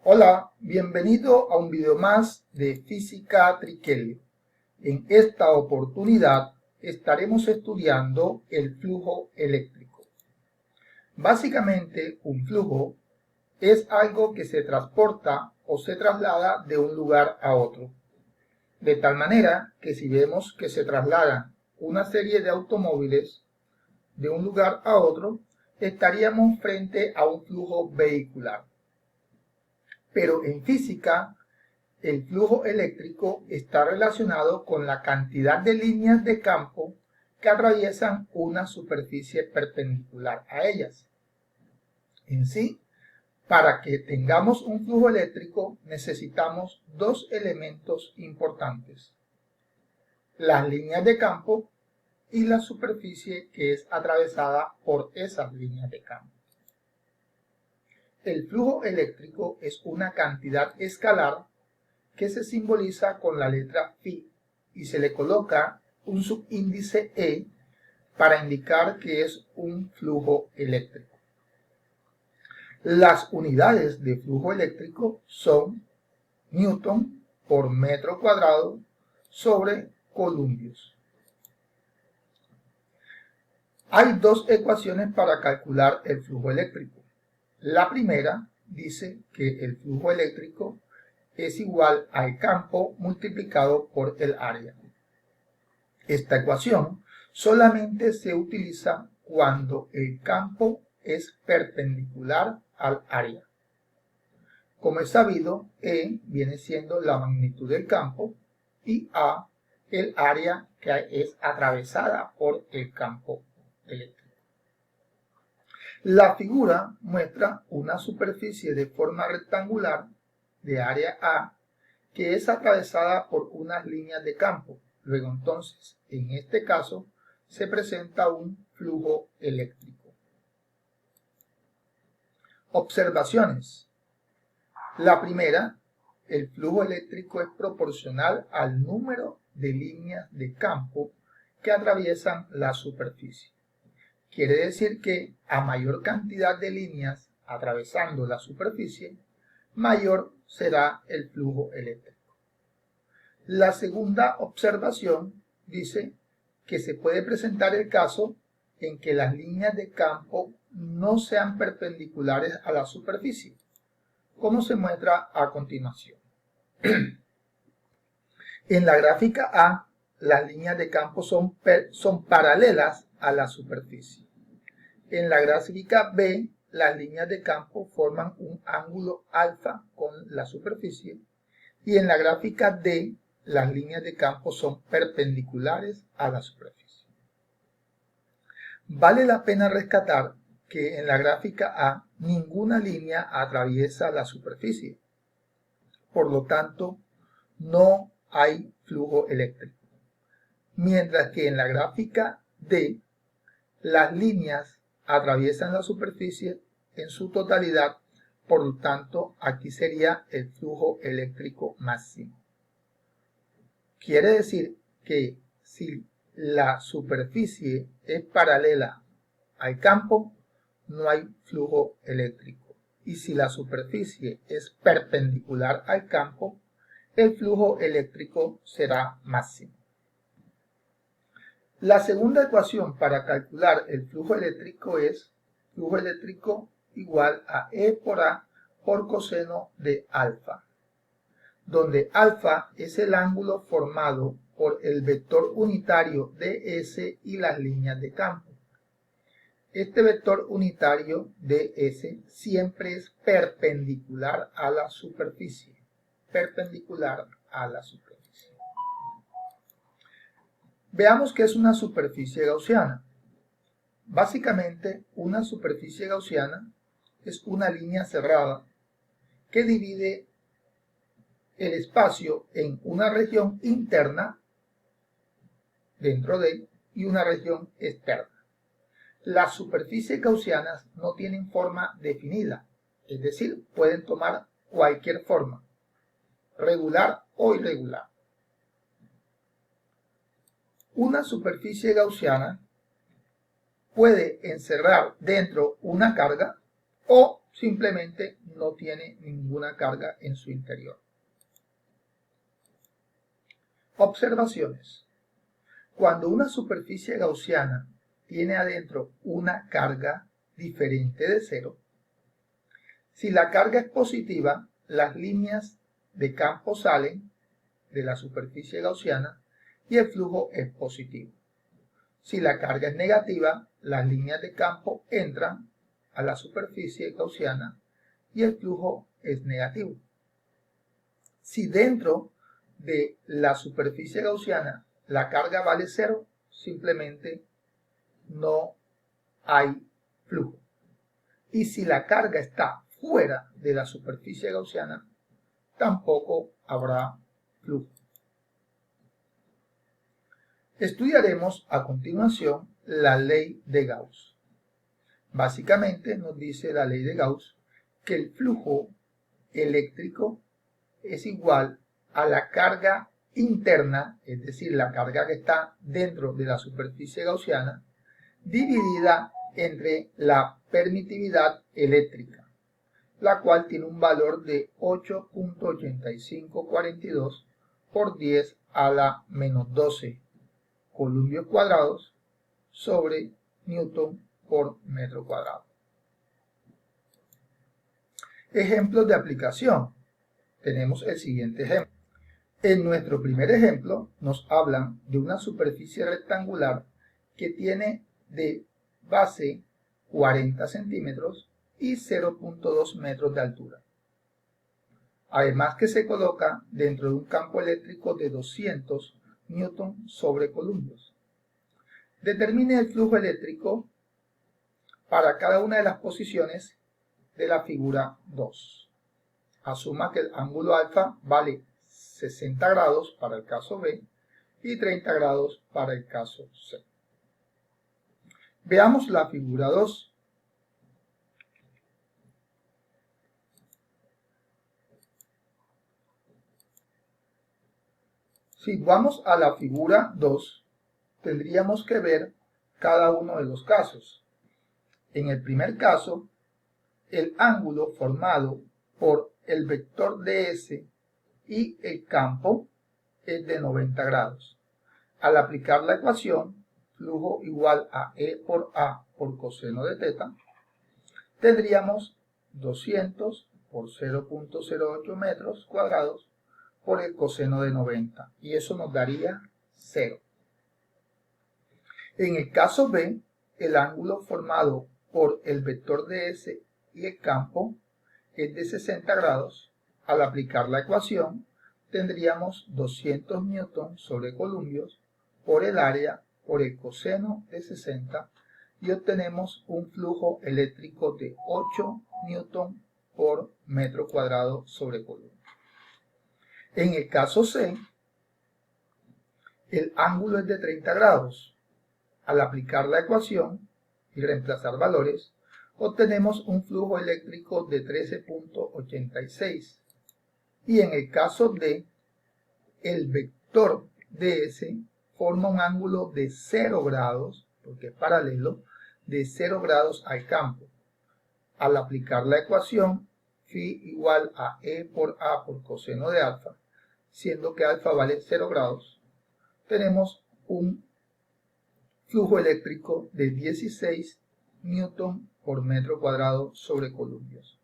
Hola, bienvenido a un video más de Física Triquelio. En esta oportunidad estaremos estudiando el flujo eléctrico. Básicamente, un flujo es algo que se transporta o se traslada de un lugar a otro. De tal manera que si vemos que se trasladan una serie de automóviles de un lugar a otro, estaríamos frente a un flujo vehicular. Pero en física, el flujo eléctrico está relacionado con la cantidad de líneas de campo que atraviesan una superficie perpendicular a ellas. En sí, para que tengamos un flujo eléctrico necesitamos dos elementos importantes: las líneas de campo y la superficie que es atravesada por esas líneas de campo. El flujo eléctrico es una cantidad escalar que se simboliza con la letra phi y se le coloca un subíndice E para indicar que es un flujo eléctrico. Las unidades de flujo eléctrico son Newton por metro cuadrado sobre columbios. Hay dos ecuaciones para calcular el flujo eléctrico. La primera dice que el flujo eléctrico es igual al campo multiplicado por el área. Esta ecuación solamente se utiliza cuando el campo es perpendicular al área. Como es sabido, E viene siendo la magnitud del campo y A el área que es atravesada por el campo eléctrico. La figura muestra una superficie de forma rectangular de área A que es atravesada por unas líneas de campo. Luego entonces, en este caso, se presenta un flujo eléctrico. Observaciones. La primera, el flujo eléctrico es proporcional al número de líneas de campo que atraviesan la superficie. Quiere decir que a mayor cantidad de líneas atravesando la superficie, mayor será el flujo eléctrico. La segunda observación dice que se puede presentar el caso en que las líneas de campo no sean perpendiculares a la superficie, como se muestra a continuación. En la gráfica A, las líneas de campo son paralelas a la superficie. En la gráfica B, las líneas de campo forman un ángulo alfa con la superficie y en la gráfica D, las líneas de campo son perpendiculares a la superficie. Vale la pena rescatar que en la gráfica A ninguna línea atraviesa la superficie. Por lo tanto, no hay flujo eléctrico. Mientras que en la gráfica D, las líneas atraviesan la superficie en su totalidad, por lo tanto, aquí sería el flujo eléctrico máximo. Quiere decir que si la superficie es paralela al campo, no hay flujo eléctrico. Y si la superficie es perpendicular al campo, el flujo eléctrico será máximo. La segunda ecuación para calcular el flujo eléctrico es flujo eléctrico igual a E por A por coseno de alfa, donde alfa es el ángulo formado por el vector unitario ds y las líneas de campo. Este vector unitario ds siempre es perpendicular a la superficie, Veamos qué es una superficie gaussiana. Básicamente, una superficie gaussiana es una línea cerrada que divide el espacio en una región interna dentro de y una región externa. Las superficies gaussianas no tienen forma definida, es decir, pueden tomar cualquier forma, regular o irregular. Una superficie gaussiana puede encerrar dentro una carga o simplemente no tiene ninguna carga en su interior. Observaciones. Cuando una superficie gaussiana tiene adentro una carga diferente de cero, si la carga es positiva, las líneas de campo salen de la superficie gaussiana y el flujo es positivo. Si la carga es negativa, las líneas de campo entran a la superficie gaussiana y el flujo es negativo. Si dentro de la superficie gaussiana la carga vale cero, simplemente no hay flujo. Y si la carga está fuera de la superficie gaussiana, tampoco habrá flujo. Estudiaremos a continuación la ley de Gauss. Básicamente nos dice la ley de Gauss que el flujo eléctrico es igual a la carga interna, es decir, la carga que está dentro de la superficie gaussiana, dividida entre la permitividad eléctrica, la cual tiene un valor de 8.8542 por 10 a la menos 12 columbios cuadrados sobre Newton por metro cuadrado. Ejemplos de aplicación. Tenemos el siguiente ejemplo. En nuestro primer ejemplo nos hablan de una superficie rectangular que tiene de base 40 centímetros y 0.2 metros de altura. Además que se coloca dentro de un campo eléctrico de 200 newton sobre columbios. Determine el flujo eléctrico para cada una de las posiciones de la figura 2. Asuma que el ángulo alfa vale 60 grados para el caso B y 30 grados para el caso C. Veamos la figura 2. Si vamos a la figura 2, tendríamos que ver cada uno de los casos. En el primer caso, el ángulo formado por el vector ds y el campo es de 90 grados. Al aplicar la ecuación, flujo igual a E por A por coseno de teta, tendríamos 200 por 0.08 metros cuadrados por el coseno de 90, y eso nos daría 0. En el caso B, el ángulo formado por el vector ds y el campo es de 60 grados. Al aplicar la ecuación, tendríamos 200 newton sobre columbios por el área por el coseno de 60 y obtenemos un flujo eléctrico de 8 newton por metro cuadrado sobre columna. En el caso C, el ángulo es de 30 grados. Al aplicar la ecuación y reemplazar valores, obtenemos un flujo eléctrico de 13.86. Y en el caso D, el vector ds forma un ángulo de 0 grados, porque es paralelo, de 0 grados al campo. Al aplicar la ecuación, phi igual a E por A por coseno de alfa, siendo que alfa vale 0 grados, tenemos un flujo eléctrico de 16 newton por metro cuadrado sobre columbios.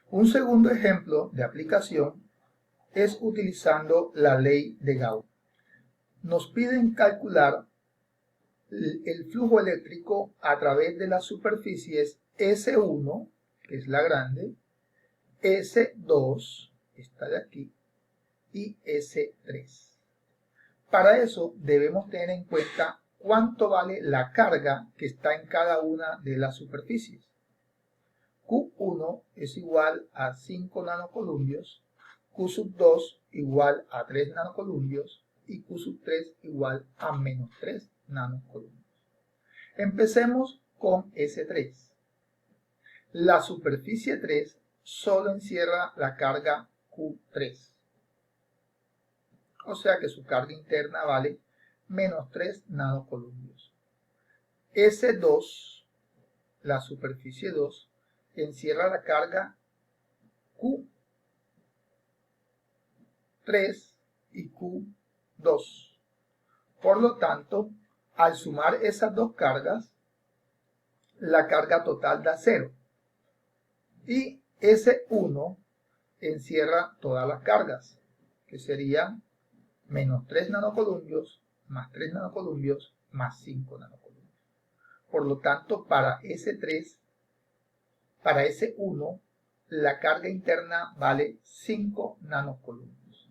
Un segundo ejemplo de aplicación es utilizando la ley de Gauss. Nos piden calcular el flujo eléctrico a través de las superficies S1, que es la grande, S2, esta de aquí, y S3. Para eso debemos tener en cuenta cuánto vale la carga que está en cada una de las superficies. Q1 es igual a 5 nanocolumbios, Q2 igual a 3 nanocolumbios y Q3 igual a menos 3 nanocolumbios. Empecemos con S3. La superficie 3 solo encierra la carga Q3. O sea que su carga interna vale menos 3 nanocolumbios. S2, la superficie 2 encierra la carga Q3 y Q2. Por lo tanto, al sumar esas dos cargas, la carga total da 0. Y S1 encierra todas las cargas, que serían menos 3 nanocolumbios, más 3 nanocolumbios, más 5 nanocolumbios. Por lo tanto, para S1, la carga interna vale 5 nanocolumbios.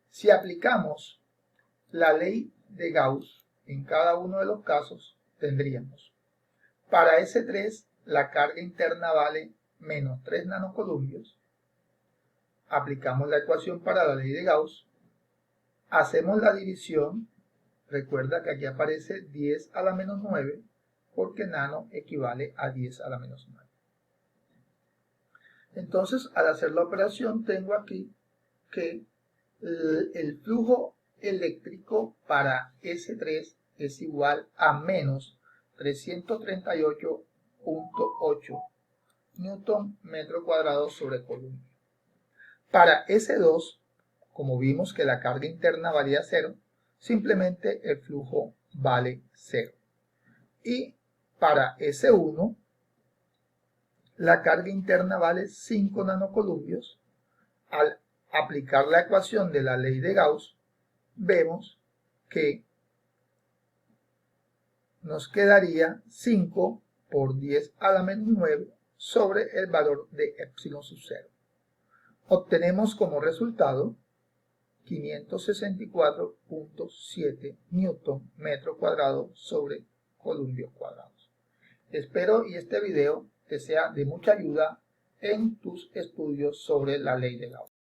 Si aplicamos la ley de Gauss en cada uno de los casos, tendríamos para S3 la carga interna vale menos 3 nanocolumbios. Aplicamos la ecuación para la ley de Gauss, hacemos la división. Recuerda que aquí aparece 10 a la menos 9 porque nano equivale a 10 a la menos 9. Entonces, al hacer la operación, tengo aquí que el flujo eléctrico para S3 es igual a menos 338.8 newton metro cuadrado sobre columna. Para S2, como vimos que la carga interna valía 0, simplemente el flujo vale 0. Y para S1, la carga interna vale 5 nanocolumbios. Al aplicar la ecuación de la ley de Gauss, vemos que nos quedaría 5 por 10 a la menos 9 sobre el valor de epsilon sub 0. Obtenemos como resultado 564.7 newton metro cuadrado sobre columbios cuadrados. Espero y este video te sea de mucha ayuda en tus estudios sobre la ley de Gauss.